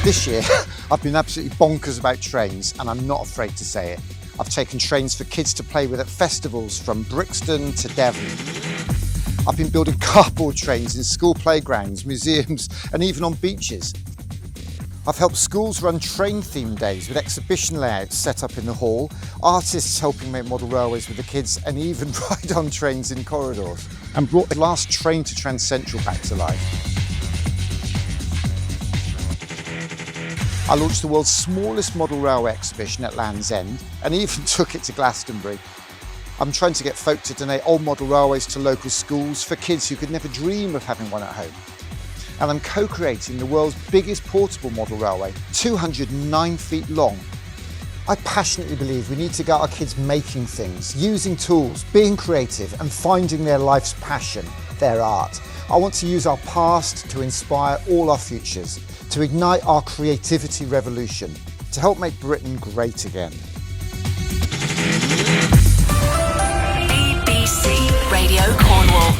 This year, I've been absolutely bonkers about trains, and I'm not afraid to say it. I've taken trains for kids to play with at festivals from Brixton to Devon. I've been building cardboard trains in school playgrounds, museums, and even on beaches. I've helped schools run train-themed days with exhibition layouts set up in the hall, artists helping make model railways with the kids, and even ride on trains in corridors. And brought the last train to Trans Central back to life. I launched the world's smallest model railway exhibition at Land's End and even took it to Glastonbury. I'm trying to get folk to donate old model railways to local schools for kids who could never dream of having one at home. And I'm co-creating the world's biggest portable model railway, 209 feet long. I passionately believe we need to get our kids making things, using tools, being creative and finding their life's passion, their art. I want to use our past to inspire all our futures, to ignite our creativity revolution, to help make Britain great again. BBC Radio Cornwall.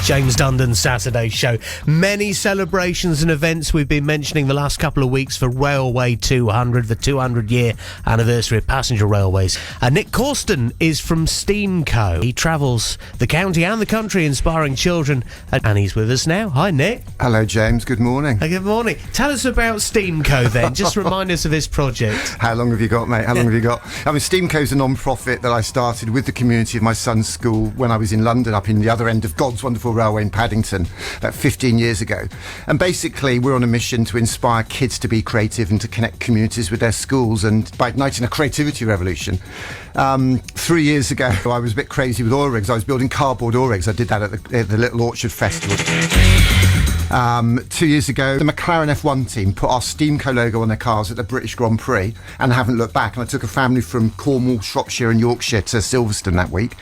James Dundon's Saturday Show. Many celebrations and events we've been mentioning the last couple of weeks for Railway 200, the 200-year anniversary of passenger railways. Nick Corsten is from Steamco. He travels the county and the country inspiring children, and he's with us now. Hi, Nick. Hello, James. Good morning. Good morning. Tell us about Steamco then. Just remind us of this project. How long have you got, mate? How long have you got? I mean, Steamco's a non-profit that I started with the community of my son's school when I was in London, up in the other end of God's wonderful railway in Paddington about 15 years ago. And basically we're on a mission to inspire kids to be creative and to connect communities with their schools, and by igniting a creativity revolution. 3 years ago I was a bit crazy with oil rigs. I was building cardboard oil rigs. I did that at the Little Orchard Festival. 2 years ago, the McLaren F1 team put our Steamco logo on their cars at the British Grand Prix and haven't looked back. And I took a family from Cornwall, Shropshire and Yorkshire to Silverstone that week.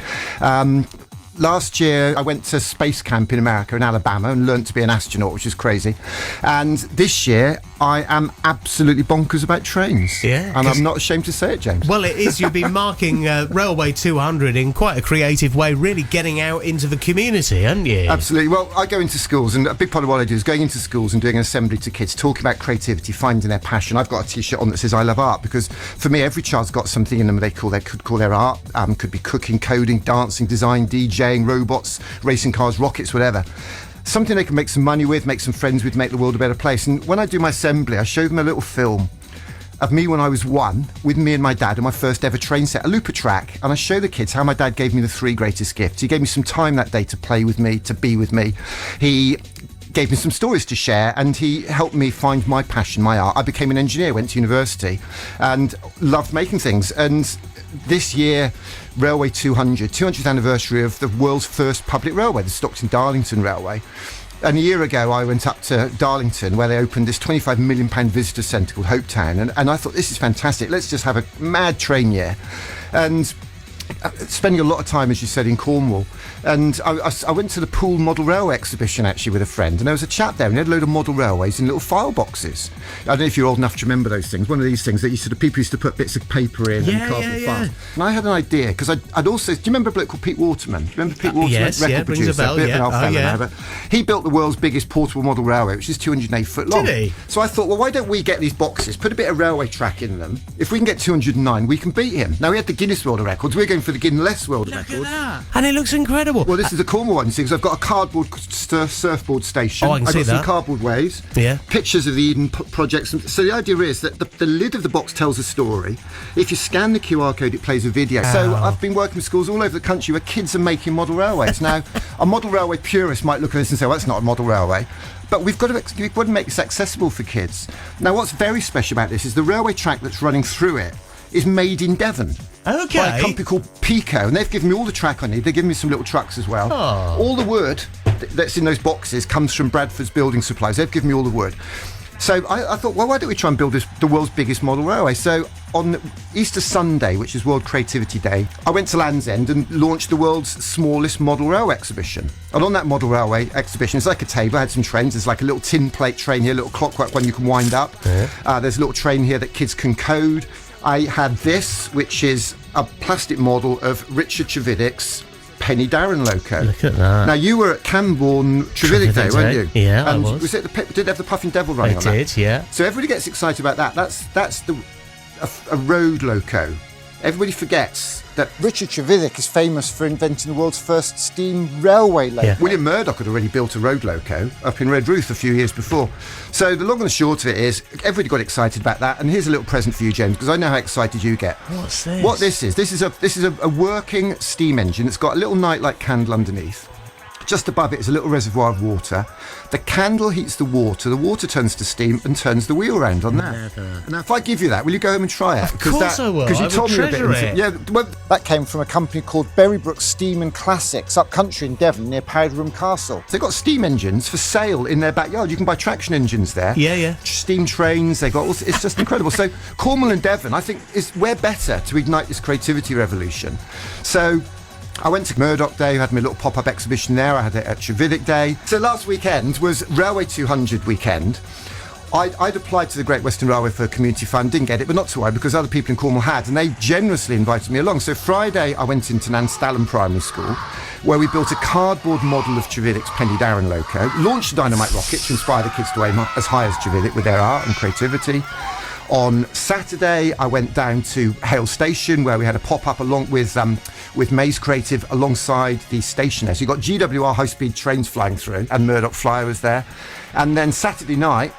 Last year, I went to space camp in America, in Alabama, and learnt to be an astronaut, which is crazy. And this year, I am absolutely bonkers about trains. Yeah. And I'm not ashamed to say it, James. Well, it is. You've been marking Railway 200 in quite a creative way, really getting out into the community, haven't you? Absolutely. Well, I go into schools, and a big part of what I do is going into schools and doing an assembly to kids, talking about creativity, finding their passion. I've got a T-shirt on that says I love art, because for me, every child's got something in them they could call their art. Could be cooking, coding, dancing, design, DJing, robots, racing cars, rockets, whatever. Something they can make some money with, make some friends with, make the world a better place. And when I do my assembly, I show them a little film of me when I was 1, with me and my dad on my first ever train set, a Looper track. And I show the kids how my dad gave me the 3 greatest gifts. He gave me some time that day to play with me, to be with me. He gave me some stories to share, and he helped me find my passion, my art. I became an engineer, went to university and loved making things. And this year, Railway 200, 200th anniversary of the world's first public railway, the Stockton-Darlington Railway. And a year ago, I went up to Darlington, where they opened this £25 million visitor centre called Hopetown. And I thought, this is fantastic. Let's just have a mad train year. And spending a lot of time, as you said, in Cornwall. And I went to the Poole Model Railway exhibition, actually, with a friend. And there was a chap there, and he had a load of model railways in little file boxes. I don't know if you're old enough to remember those things. One of these things that people used to put bits of paper in and cardboard files. And I had an idea, because I'd also... Do you remember a bloke called Pete Waterman? Do you remember Pete Waterman? Yes, record rings a producer, bell, bit of an old fella now, but he built the world's biggest portable model railway, which is 208 foot long. Did he? So I thought, well, why don't we get these boxes, put a bit of railway track in them? If we can get 209, we can beat him. Now, he had the Guinness World Records. We're going for the Guinness World Look Records. at that. And it looks incredible. Well, this is the Cornwall one, you see, because I've got a cardboard surfboard station. Oh, I can see I've got that. some cardboard waves. Yeah. Pictures of the Eden projects. So the idea is that the lid of the box tells a story. If you scan the QR code, it plays a video. Oh. So I've been working with schools all over the country where kids are making model railways. Now, a model railway purist might look at this and say, well, that's not a model railway. But we've got to make this accessible for kids. Now, what's very special about this is the railway track that's running through it is made in Devon. Okay. By a company called Pico, and they've given me all the track I need. They've given me some little trucks as well. Oh. All the wood that's in those boxes comes from Bradford's Building Supplies. They've given me all the wood. So I thought, well, why don't we try and build the world's biggest model railway? So on Easter Sunday, which is World Creativity Day, I went to Land's End and launched the world's smallest model railway exhibition. And on that model railway exhibition, it's like a table. I had some trains. There's like a little tin plate train here, a little clockwork one you can wind up. Yeah. There's a little train here that kids can code. I had this, which is a plastic model of Richard Trevithick's Penny Darren loco. Look at that. Now, you were at Camborne Trevithick Day, weren't you? Yeah, I and was. It did it have the Puffin Devil running on It did, that? yeah. So everybody gets excited about that. That's a road loco. Everybody forgets that Richard Trevithick is famous for inventing the world's first steam railway loco. Yeah. William Murdoch had already built a road loco up in Redruth a few years before. So the long and the short of it is, everybody got excited about that. And here's a little present for you, James, because I know how excited you get. What's this? What this is a working steam engine. It's got a little nightlight candle underneath. Just above it is a little reservoir of water. The candle heats the water turns to steam and turns the wheel round on that. Now, if I give you that, will you go home and try it? Of course I will. Because you I told would me a bit. treasure it. Yeah, well, That came from a company called Berrybrook Steam and Classics up country in Devon near Powderham Castle. they've got steam engines for sale in their backyard. You can buy traction engines there. Yeah. Steam trains, they got all, it's just incredible. So Cornwall and Devon, I think, we're better to ignite this creativity revolution. So I went to Murdoch Day, had my little pop-up exhibition there. I had it at Trevithick Day. So last weekend was Railway 200 weekend. I'd applied to the Great Western Railway for a community fund, didn't get it, but not to worry, because other people in Cornwall had, and they generously invited me along. So Friday, I went into Nanstallen Primary School, where we built a cardboard model of Trevithick's Penny Darren loco, launched a dynamite rocket to inspire the kids to aim as high as Trevithick with their art and creativity. On Saturday, I went down to Hale Station, where we had a pop-up along with Maze Creative alongside the station there. So you got GWR high-speed trains flying through, and Murdoch Flyer was there. And then Saturday night,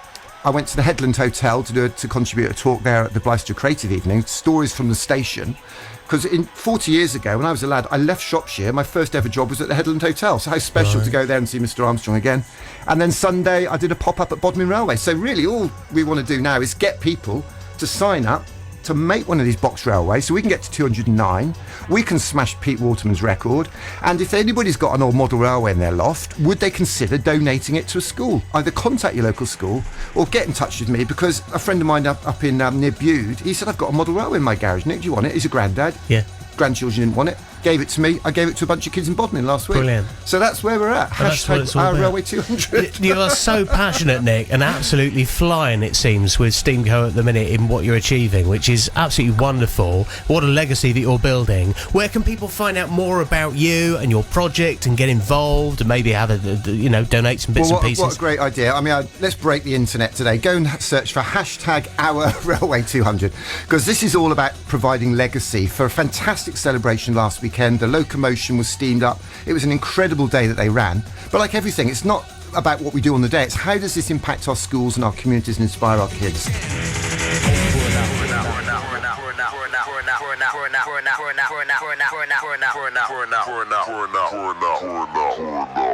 I went to the Headland Hotel to contribute a talk there at the Blyster Creative Evening, stories from the station. Because 40 years ago, when I was a lad, I left Shropshire. My first ever job was at the Headland Hotel. So how special to go there and see Mr. Armstrong again. And then Sunday, I did a pop-up at Bodmin Railway. So really, all we want to do now is get people to sign up to make one of these box railways so we can get to 209. We can smash Pete Waterman's record. And if anybody's got an old model railway in their loft, would they consider donating it to a school? Either contact your local school or get in touch with me, because a friend of mine up in near Bude, he said, I've got a model railway in my garage. Nick, do you want it? He's a granddad. Yeah. Grandchildren didn't want it. Gave it to me. I gave it to a bunch of kids in Bodmin last week. Brilliant. So that's where we're at. Well, that's what it's all Our about. Railway 200. You are so passionate, Nick, and absolutely flying, it seems, with Steamco at the minute in what you're achieving, which is absolutely wonderful. What a legacy that you're building. Where can people find out more about you and your project and get involved and maybe have donate some bits and pieces? What a great idea. I mean, let's break the internet today. Go and search for hashtag Our Railway 200, because this is all about providing legacy for a fantastic celebration last weekend. The locomotion was steamed up. It was an incredible day that they ran. But like everything, it's not about what we do on the day. It's how does this impact our schools and our communities and inspire our kids. We're not. We're not.